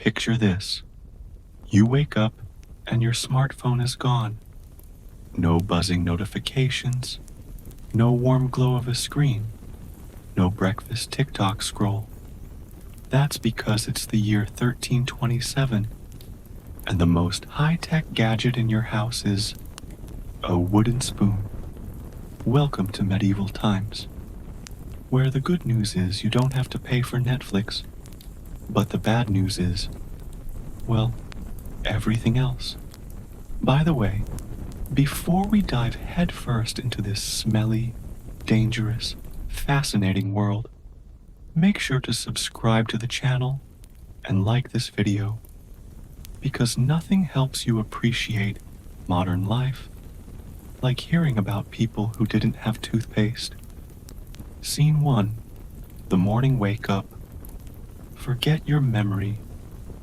Picture this. You wake up and your smartphone is gone. No buzzing notifications, no warm glow of a screen, no breakfast TikTok scroll. That's because it's the year 1327, and the most high-tech gadget in your house is a wooden spoon. Welcome to medieval times, where the good news is you don't have to pay for Netflix, but the bad news is, well, everything else. By the way, before we dive headfirst into this smelly, dangerous, fascinating world, make sure to subscribe to the channel and like this video, because nothing helps you appreciate modern life like hearing about people who didn't have toothpaste. Scene 1. The morning wake up. Forget your memory,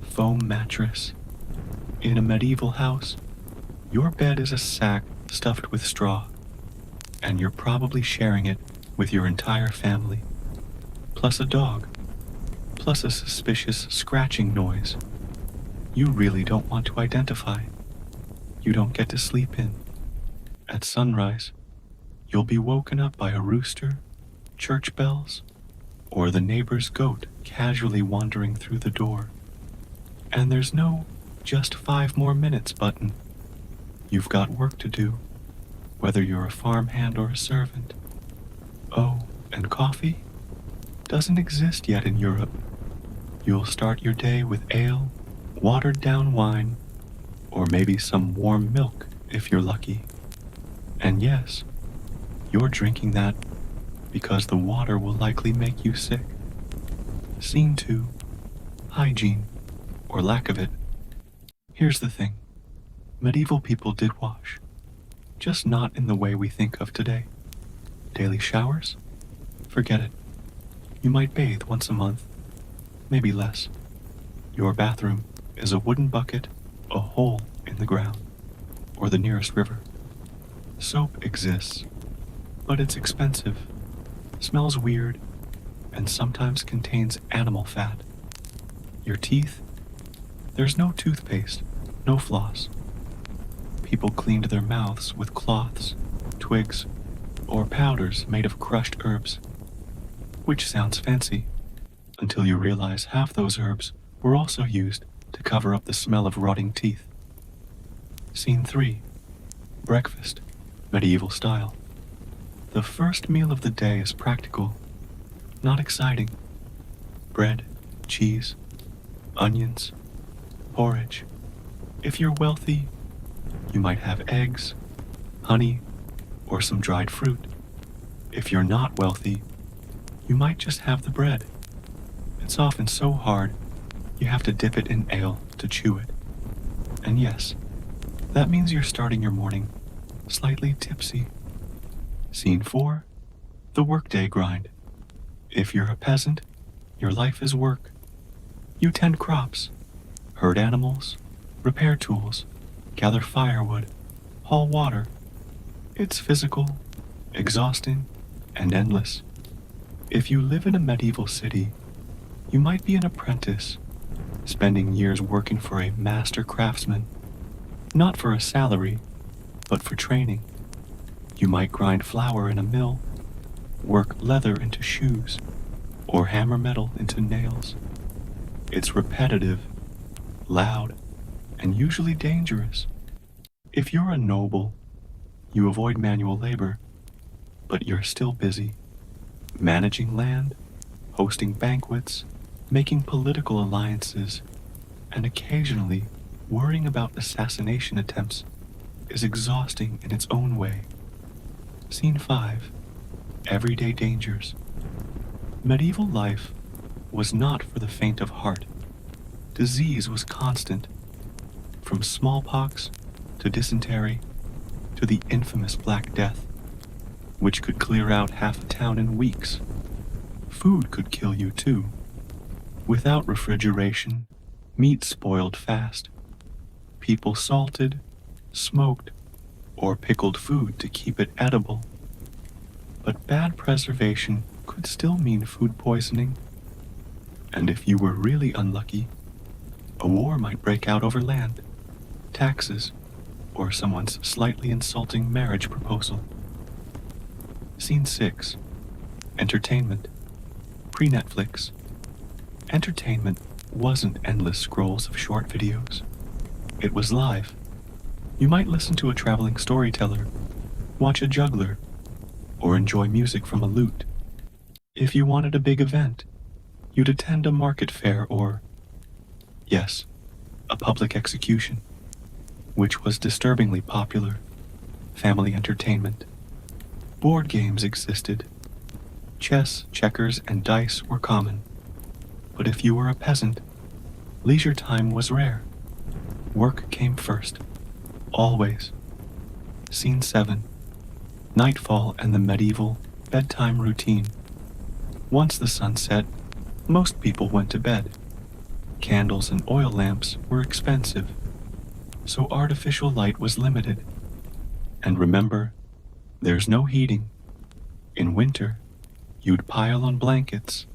foam mattress. In a medieval house, your bed is a sack stuffed with straw, and you're probably sharing it with your entire family, plus a dog, plus a suspicious scratching noise you really don't want to identify. You don't get to sleep in. At sunrise, you'll be woken up by a rooster, church bells, or the neighbor's goat casually wandering through the door. And there's no just 5 more minutes button. You've got work to do, whether you're a farmhand or a servant. Oh, and coffee doesn't exist yet in Europe. You'll start your day with ale, watered down wine, or maybe some warm milk if you're lucky. And yes, you're drinking that because the water will likely make you sick. Scene 2. Hygiene, or lack of it. Here's the thing. Medieval people did wash, just not in the way we think of today. Daily showers? Forget it. You might bathe once a month, maybe less. Your bathroom is a wooden bucket, a hole in the ground, or the nearest river. Soap exists, but it's expensive, smells weird, and sometimes contains animal fat. Your teeth? There's no toothpaste, no floss. People cleaned their mouths with cloths, twigs, or powders made of crushed herbs, which sounds fancy, until you realize half those herbs were also used to cover up the smell of rotting teeth. Scene 3. Breakfast, medieval style. The first meal of the day is practical, not exciting. Bread, cheese, onions, porridge. If you're wealthy, you might have eggs, honey, or some dried fruit. If you're not wealthy, you might just have the bread. It's often so hard, you have to dip it in ale to chew it. And yes, that means you're starting your morning slightly tipsy. Scene 4. The workday grind. If you're a peasant, your life is work. You tend crops, herd animals, repair tools, gather firewood, haul water. It's physical, exhausting, and endless. If you live in a medieval city, you might be an apprentice, spending years working for a master craftsman, not for a salary, but for training. You might grind flour in a mill, work leather into shoes, or hammer metal into nails. It's repetitive, loud, and usually dangerous. If you're a noble, you avoid manual labor, but you're still busy, managing land, hosting banquets, making political alliances, and occasionally worrying about assassination attempts is exhausting in its own way. Scene 5. Everyday dangers. Medieval life was not for the faint of heart. Disease was constant, from smallpox to dysentery to the infamous Black Death, which could clear out half a town in weeks. Food could kill you too. Without refrigeration, meat spoiled fast. People salted, smoked, or pickled food to keep it edible. But bad preservation could still mean food poisoning. And if you were really unlucky, A war might break out over land, taxes, or someone's slightly insulting marriage proposal. Scene 6. Entertainment. Pre-Netflix. Entertainment wasn't endless scrolls of short videos. It was live. You might listen to a traveling storyteller, watch a juggler, or enjoy music from a lute. If you wanted a big event, you'd attend a market fair or, yes, a public execution, which was disturbingly popular. Family entertainment. Board games existed. Chess, checkers, and dice were common. But if you were a peasant, leisure time was rare. Work came first. Always. Scene 7. Nightfall and the medieval bedtime routine. Once the sun set, most people went to bed. Candles and oil lamps were expensive, so artificial light was limited. And remember, there's no heating. In winter, you'd pile on blankets,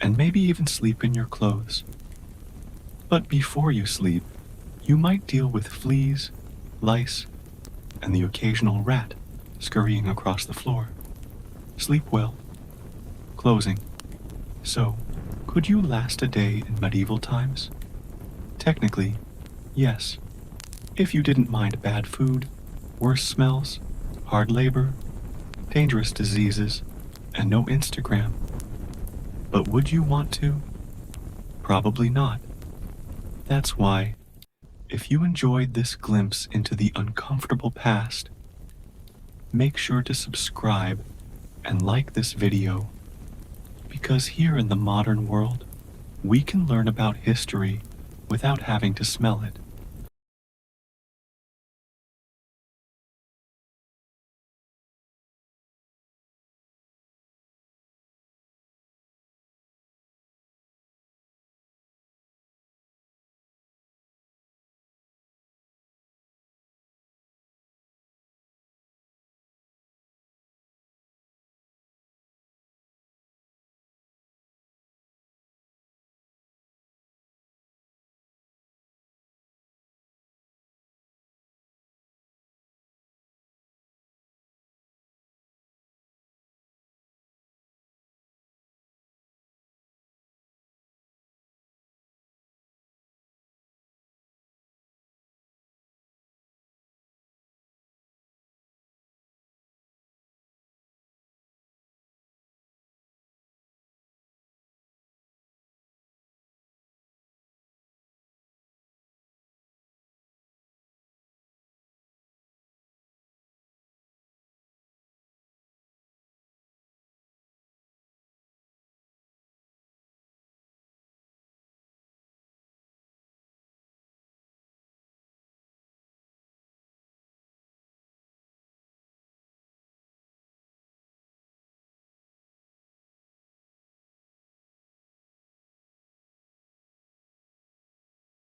and maybe even sleep in your clothes. But before you sleep, you might deal with fleas, lice, and the occasional rat scurrying across the floor. Sleep well. Closing. So, could you last a day in medieval times? Technically, yes. If you didn't mind bad food, worse smells, hard labor, dangerous diseases, and no Instagram. But would you want to? Probably not. That's why, if you enjoyed this glimpse into the uncomfortable past, make sure to subscribe and like this video, because here in the modern world, we can learn about history without having to smell it.